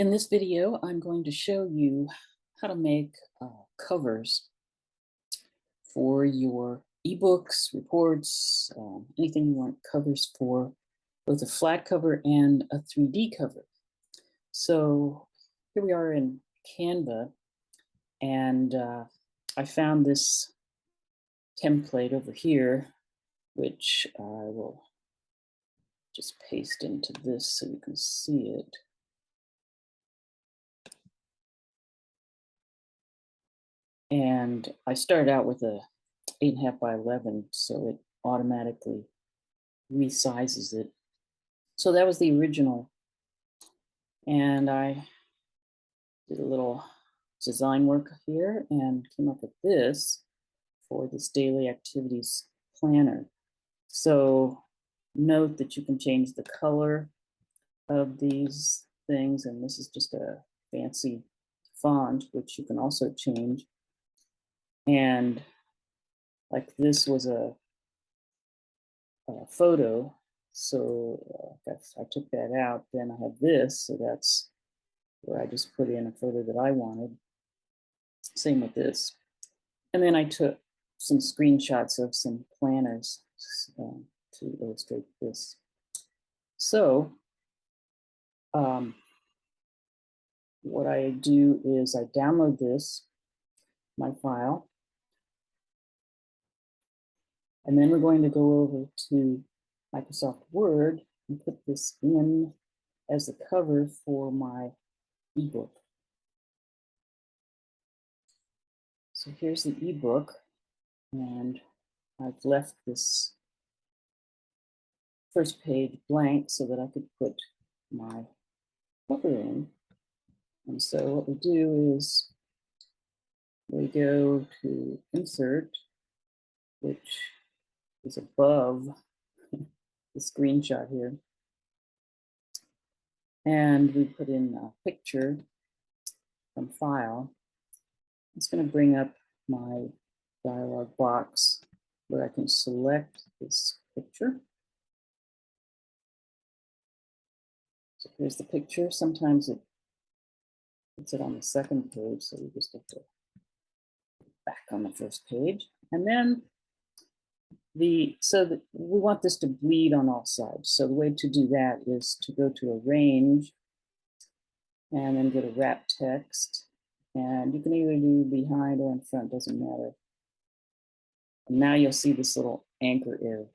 In this video, I'm going to show you how to make covers for your ebooks, reports, anything you want covers for, both a flat cover and a 3D cover. So here we are in Canva, and I found this template over here, which I will just paste into this so you can see it. And I started out with a 8.5 by 11, so it automatically resizes it. So that was the original. And I did a little design work here and came up with this for this daily activities planner. So note that you can change the color of these things, and this is just a fancy font, which you can also change. And like this was a photo, so I took that out. Then I have this, so that's where I just put in a photo that I wanted. Same with this. And then I took some screenshots of some planners to illustrate this. So what I do is I download this, my file, and then we're going to go over to Microsoft Word and put this in as the cover for my ebook. So here's the ebook, and I've left this first page blank so that I could put my cover in. And so what we do is we go to Insert, which is above the screenshot here, and we put in a picture from File. It's going to bring up my dialog box where I can select this picture. So here's the picture. Sometimes it puts it on the second page, so we just have to back on the first page. And then we want this to bleed on all sides. So the way to do that is to go to Arrange and then go to Wrap Text. And you can either do behind or in front, doesn't matter. And now you'll see this little anchor air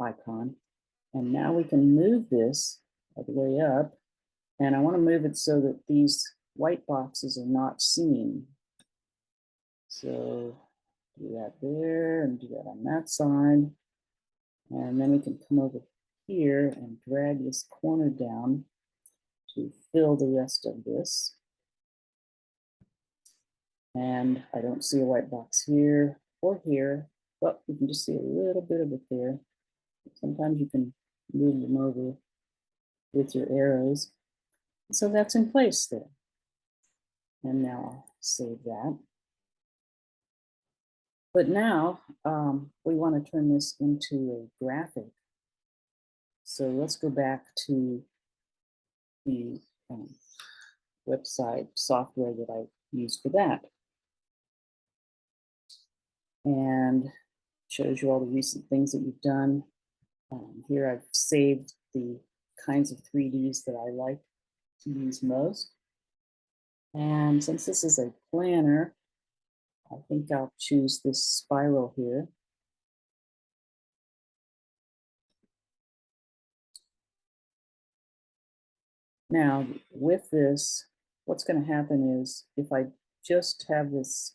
icon. And now we can move this all the way up. And I want to move it so that these white boxes are not seen. So do that there and do that on that side. And then we can come over here and drag this corner down to fill the rest of this. And I don't see a white box here or here, but you can just see a little bit of it there. Sometimes you can move them over with your arrows. So that's in place there. And now I'll save that. But now we want to turn this into a graphic. So let's go back to the website software that I used for that. And shows you all the recent things that you've done. Here I've saved the kinds of 3Ds that I like to use most. And since this is a planner, I think I'll choose this spiral here. Now, with this, what's going to happen is if I just have this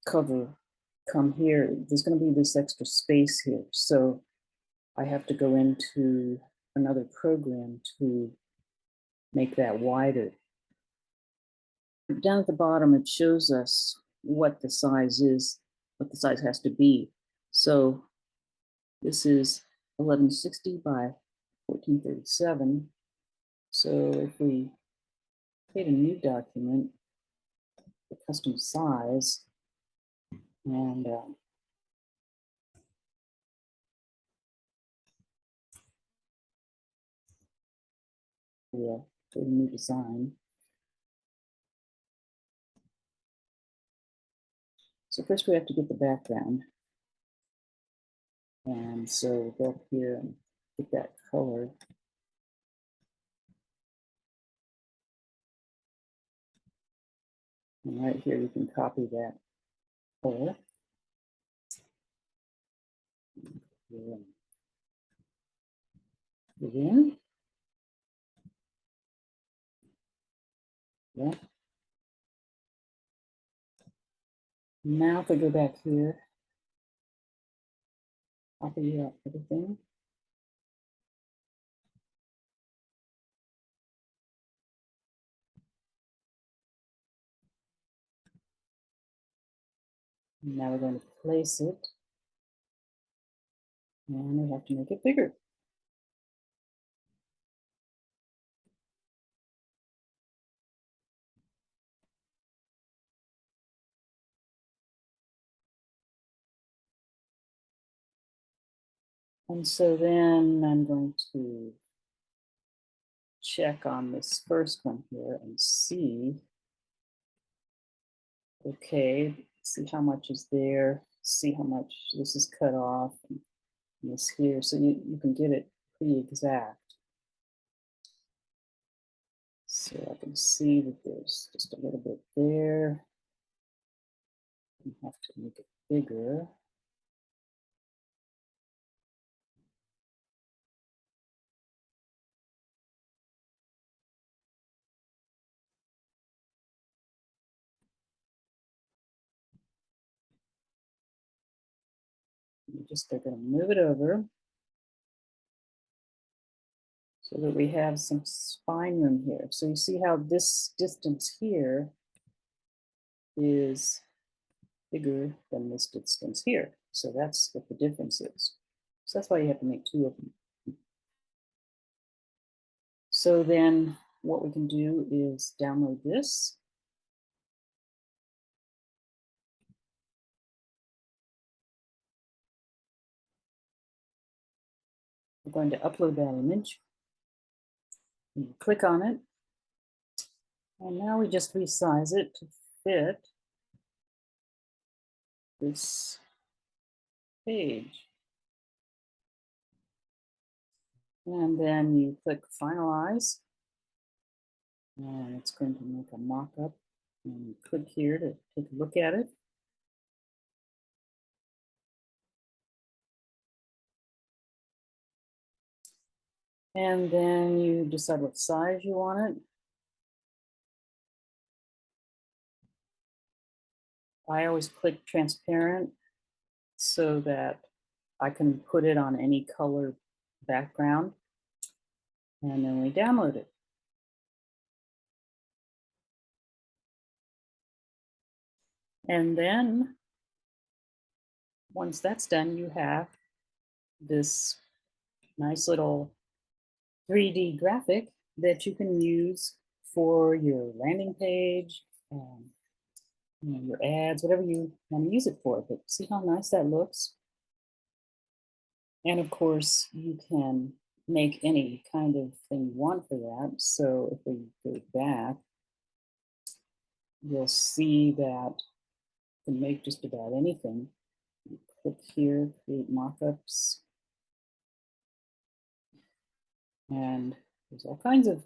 cover come here, there's going to be this extra space here. So I have to go into another program to make that wider. Down at the bottom, it shows us what the size is, what the size has to be. So this is 1160 by 1437. So if we create a new document, the custom size, and Yeah, a new design. So first we have to get the background. And so go up here and get that color. And right here you can copy that color. Put it in. Yeah. Now if I go back here, copy out everything. And now we're going to place it. And we have to make it bigger. And so then I'm going to check on this first one here and see, okay, see how much is there, see how much this is cut off, and this here, so you can get it pretty exact. So I can see that there's just a little bit there. I have to make it bigger. You just are going to move it over so that we have some spine room here. So you see how this distance here is bigger than this distance here. So that's what the difference is. So that's why you have to make two of them. So then what we can do is download this. We're going to upload that image. You click on it. And now we just resize it to fit this page. And then you click finalize. And it's going to make a mock-up. And you click here to take a look at it. And then you decide what size you want it. I always click transparent so that I can put it on any color background. And then we download it. And then once that's done, you have this nice little 3D graphic that you can use for your landing page, you know, your ads, whatever you want to use it for. But see how nice that looks? And of course, you can make any kind of thing you want for that. So if we go back, you'll see that you can make just about anything. You click here, create mockups. And there's all kinds of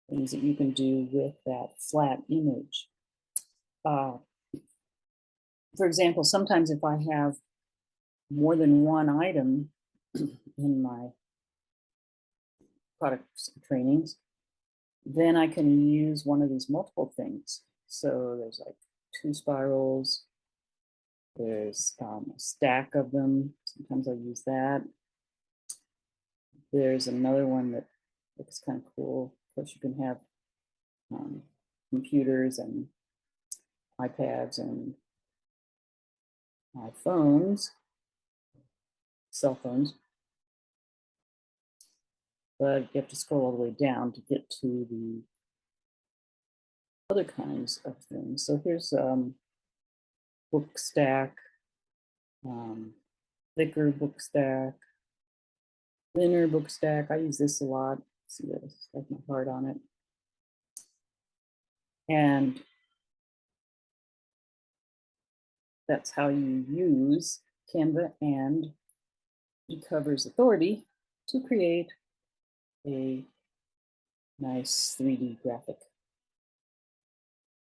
things that you can do with that flat image. For example, sometimes if I have more than one item in my products trainings, then I can use one of these multiple things. So there's like 2 spirals, there's a stack of them. Sometimes I use that. There's another one that looks kind of cool. Of course, you can have computers and iPads and phones, cell phones. But you have to scroll all the way down to get to the other kinds of things. So here's book stack, thicker book stack, thinner book stack. I use this a lot. See this, like my heart on it. And that's how you use Canva and EcoversAuthority to create a nice 3D graphic.